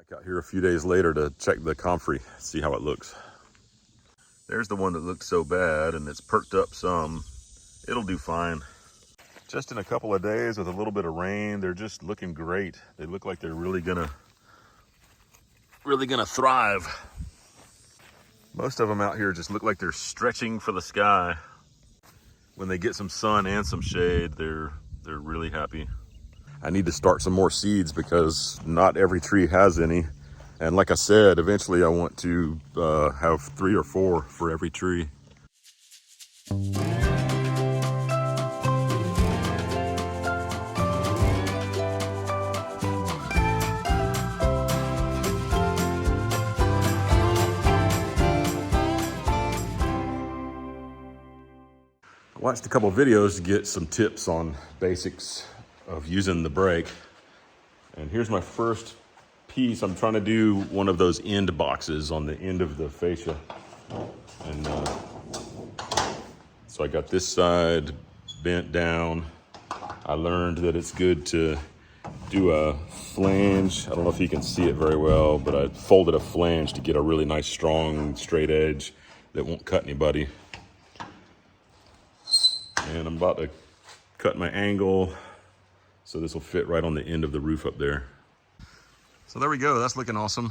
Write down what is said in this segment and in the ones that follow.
Back out here a few days later to check the Comfrey, see how it looks. There's the one that looked so bad, and it's perked up some. It'll do fine. Just in a couple of days with a little bit of rain, they're just looking great. They look like they're really gonna thrive. Most of them out here just look like they're stretching for the sky. When they get some sun and some shade, they're really happy. I need to start some more seeds because not every tree has any. And like I said, eventually I want to have 3 or 4 for every tree. I watched a couple of videos to get some tips on basics of using the brake. And here's my first piece. I'm trying to do one of those end boxes on the end of the fascia. And so I got this side bent down. I learned that it's good to do a flange. I don't know if you can see it very well, but I folded a flange to get a really nice, strong, straight edge that won't cut anybody. And I'm about to cut my angle, so this will fit right on the end of the roof up there. So there we go, that's looking awesome.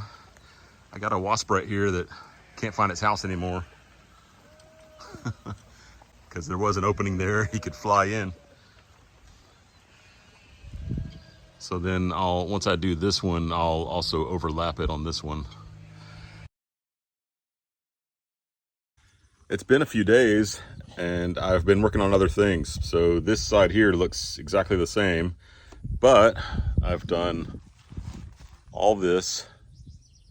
I got a wasp right here that can't find its house anymore. Because there was an opening there, he could fly in. So then once I do this one, I'll also overlap it on this one. It's been a few days and I've been working on other things. So this side here looks exactly the same, but I've done all this.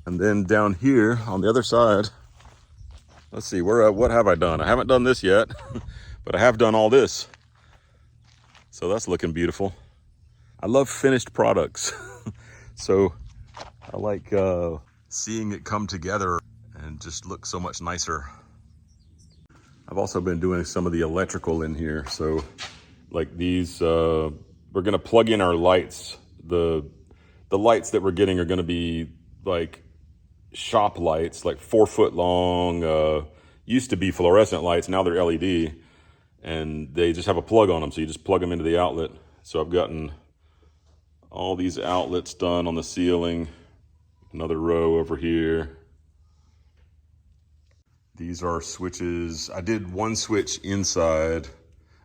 And then down here on the other side, let's see, what have I done? I haven't done this yet, but I have done all this. So that's looking beautiful. I love finished products. So I like seeing it come together and just look so much nicer. I've also been doing some of the electrical in here. So like these, we're gonna plug in our lights. The lights that we're getting are gonna be like shop lights, like 4 foot long, used to be fluorescent lights, now they're LED, and they just have a plug on them. So you just plug them into the outlet. So I've gotten all these outlets done on the ceiling, another row over here. These are switches. I did one switch inside.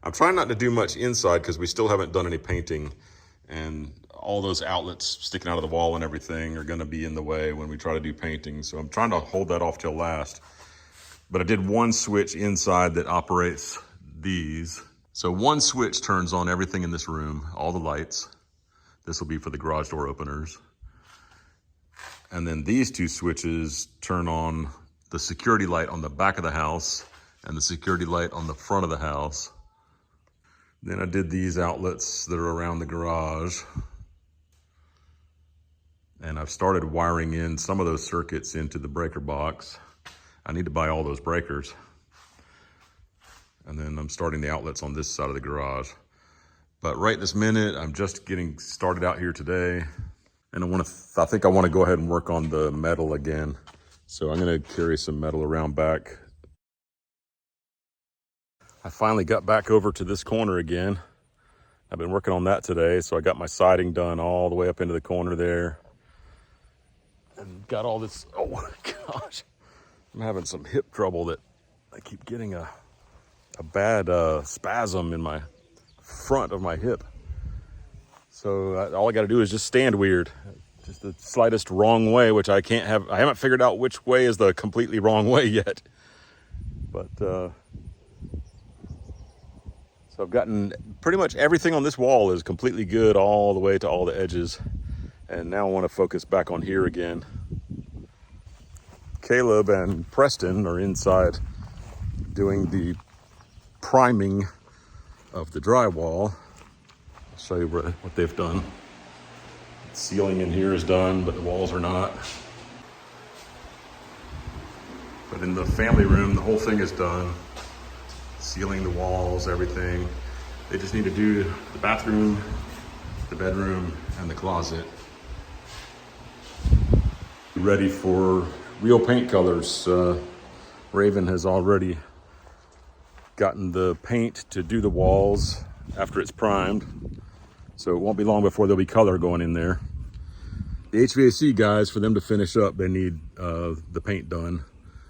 I'm trying not to do much inside because we still haven't done any painting, and all those outlets sticking out of the wall and everything are gonna be in the way when we try to do painting. So I'm trying to hold that off till last. But I did one switch inside that operates these. So one switch turns on everything in this room, all the lights. This will be for the garage door openers. And then these 2 switches turn on the security light on the back of the house and the security light on the front of the house. Then I did these outlets that are around the garage. And I've started wiring in some of those circuits into the breaker box. I need to buy all those breakers. And then I'm starting the outlets on this side of the garage. But right this minute, I'm just getting started out here today. And I think I want to go ahead and work on the metal again. So I'm gonna carry some metal around back. I finally got back over to this corner again. I've been working on that today. So I got my siding done all the way up into the corner there. And got all this, oh my gosh. I'm having some hip trouble that I keep getting a bad spasm in my front of my hip. So all I gotta do is just stand weird. Just the slightest wrong way, which I haven't figured out which way is the completely wrong way yet. But, so I've gotten pretty much everything on this wall is completely good all the way to all the edges. And now I want to focus back on here again. Caleb and Preston are inside doing the priming of the drywall. I'll show you what they've done. The ceiling in here is done, but the walls are not. But in the family room, the whole thing is done. Sealing the walls, everything. They just need to do the bathroom, the bedroom, and the closet. ready for real paint colors. Raven has already gotten the paint to do the walls after it's primed, so it won't be long before there'll be color going in there. The HVAC guys, for them to finish up, they need the paint done,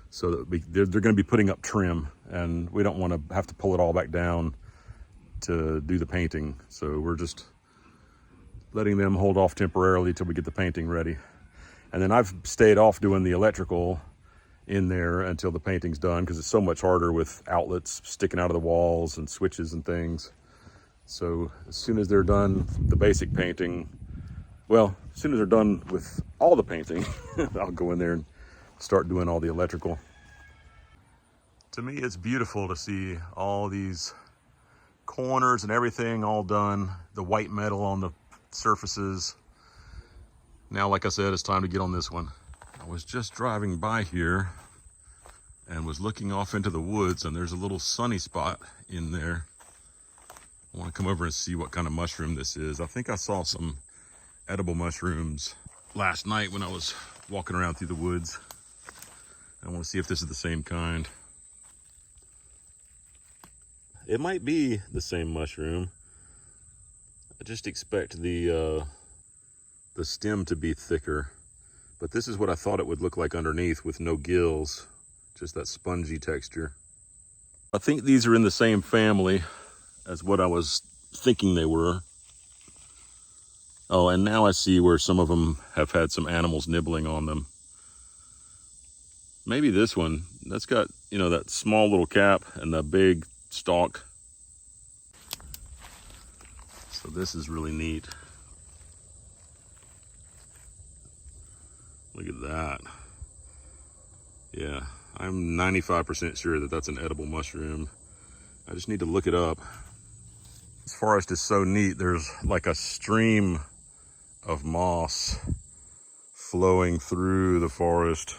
so that they're going to be putting up trim, and we don't want to have to pull it all back down to do the painting, so we're just letting them hold off temporarily till we get the painting ready. And then I've stayed off doing the electrical in there until the painting's done, because it's so much harder with outlets sticking out of the walls and switches and things. So as soon as they're done the basic painting, well, as soon as they're done with all the painting, I'll go in there and start doing all the electrical. To me, it's beautiful to see all these corners and everything all done, the white metal on the surfaces. Now, like I said, it's time to get on this one. I was just driving by here and was looking off into the woods, and there's a little sunny spot in there. I want to come over and see what kind of mushroom this is. I think I saw some edible mushrooms last night when I was walking around through the woods. I want to see if this is the same kind. It might be the same mushroom. I just expect the stem to be thicker, but this is what I thought it would look like underneath with no gills, just that spongy texture. I think these are in the same family as what I was thinking they were. Oh, and now I see where some of them have had some animals nibbling on them. Maybe this one, that's got, you know, that small little cap and the big stalk. So this is really neat. Look at that. Yeah, I'm 95% sure that that's an edible mushroom. I just need to look it up. This forest is so neat. There's like a stream of moss flowing through the forest.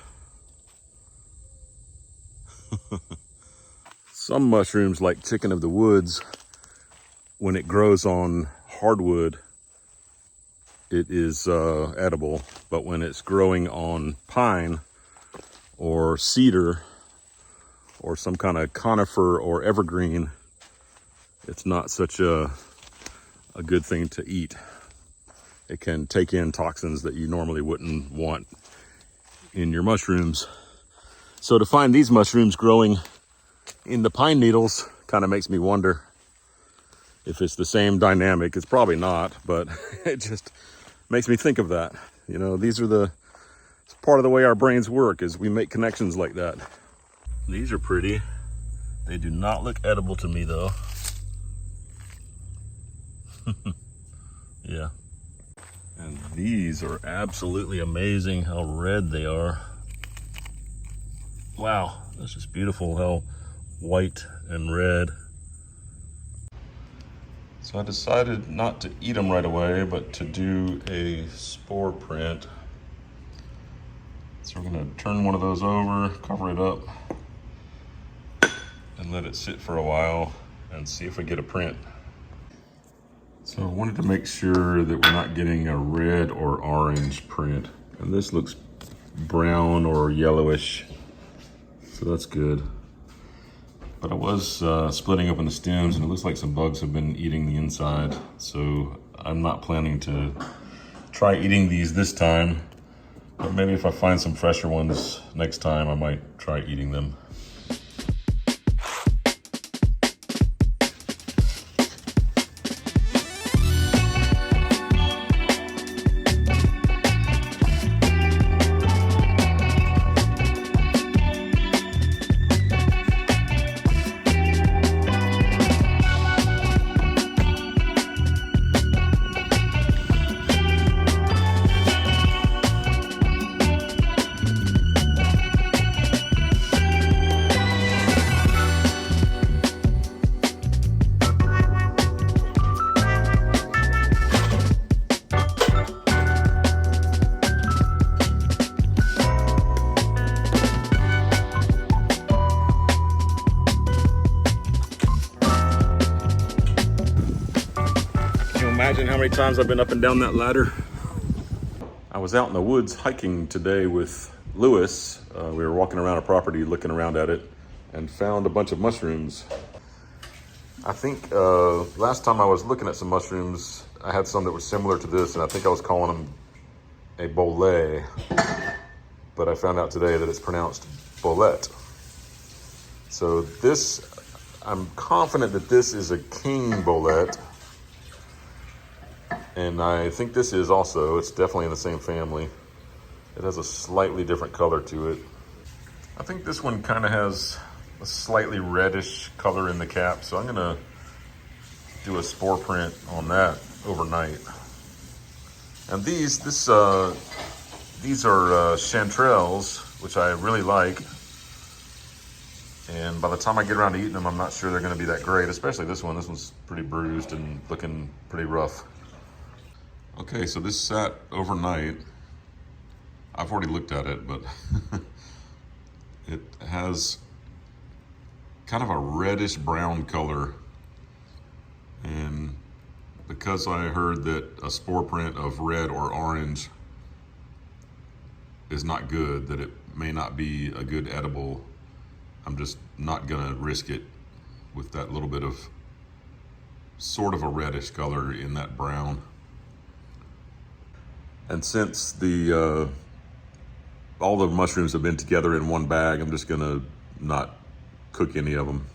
Some mushrooms, like chicken of the woods, when it grows on hardwood, it is edible, but when it's growing on pine or cedar or some kind of conifer or evergreen, it's not such a good thing to eat. It can take in toxins that you normally wouldn't want in your mushrooms. So to find these mushrooms growing in the pine needles kind of makes me wonder if it's the same dynamic. It's probably not, but it just makes me think of that. You know, these are it's part of the way our brains work, is we make connections like that. These are pretty. They do not look edible to me though. Yeah. And these are absolutely amazing how red they are. Wow, that's just beautiful how white and red. So I decided not to eat them right away, but to do a spore print. So we're gonna turn one of those over, cover it up, and let it sit for a while and see if we get a print. So I wanted to make sure that we're not getting a red or orange print. And this looks brown or yellowish, so that's good. But I was splitting open the stems, and it looks like some bugs have been eating the inside. So I'm not planning to try eating these this time, but maybe if I find some fresher ones next time, I might try eating them. Imagine how many times I've been up and down that ladder. I was out in the woods hiking today with Lewis. We were walking around a property looking around at it and found a bunch of mushrooms. I think last time I was looking at some mushrooms, I had some that were similar to this, and I think I was calling them a bolete, but I found out today that it's pronounced bolete. So this, I'm confident that this is a king bolete, and I think this is also, it's definitely in the same family. It has a slightly different color to it. I think this one kind of has a slightly reddish color in the cap, so I'm gonna do a spore print on that overnight. And these are chanterelles, which I really like. And by the time I get around to eating them, I'm not sure they're gonna be that great, especially this one. This one's pretty bruised and looking pretty rough. Okay, so this sat overnight. I've already looked at it, but it has kind of a reddish brown color. And because I heard that a spore print of red or orange is not good, that it may not be a good edible, I'm just not gonna risk it with that little bit of sort of a reddish color in that brown. And since all the mushrooms have been together in one bag, I'm just gonna not cook any of them.